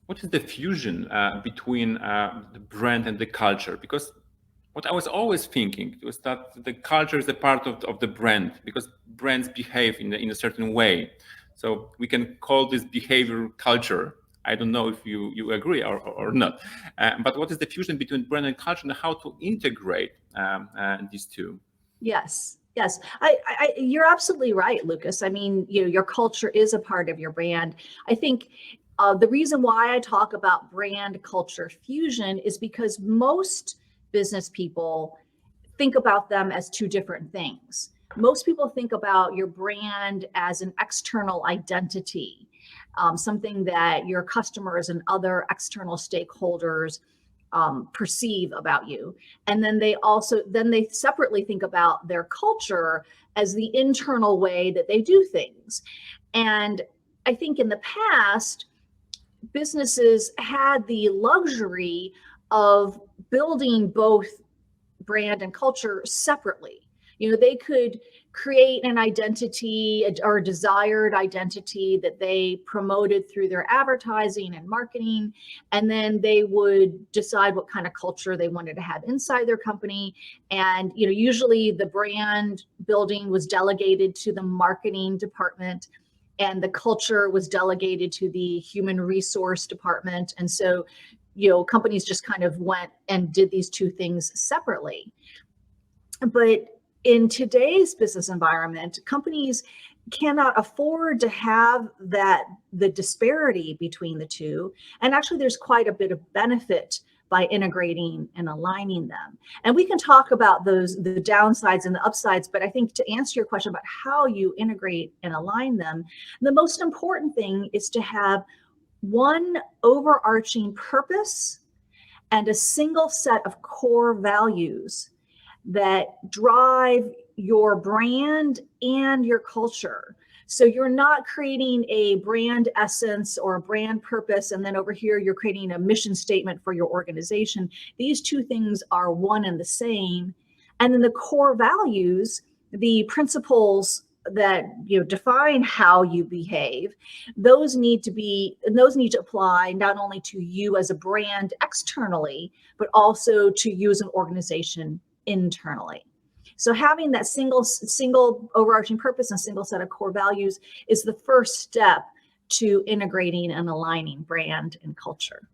what is the fusion between the brand and the culture? Because what I was always thinking was that the culture is a part of the brand, because brands behave in a certain way. So we can call this behavior culture. I don't know if you agree or not. But what is the fusion between brand and culture, and how to integrate these two? Yes, yes. You're absolutely right, Lucas. I mean, your culture is a part of your brand. I think the reason why I talk about brand culture fusion is because most business people think about them as two different things. Most people think about your brand as an external identity, something that your customers and other external stakeholders perceive about you. And then they separately think about their culture as the internal way that they do things. And I think in the past, businesses had the luxury of building both brand and culture separately. They could create an identity or a desired identity that they promoted through their advertising and marketing, and then they would decide what kind of culture they wanted to have inside their company. And usually the brand building was delegated to the marketing department, and the culture was delegated to the human resource department. And so companies just kind of went and did these two things separately. But in today's business environment, companies cannot afford to have the disparity between the two. And actually, there's quite a bit of benefit by integrating and aligning them. And we can talk about the downsides and the upsides, but I think to answer your question about how you integrate and align them, the most important thing is to have one overarching purpose and a single set of core values that drive your brand and your culture. So you're not creating a brand essence or a brand purpose, and then over here you're creating a mission statement for your organization. These two things are one and the same. And then the core values, the principles that define how you behave, those need to apply not only to you as a brand externally, but also to you as an organization internally. So having that single overarching purpose and single set of core values is the first step to integrating and aligning brand and culture.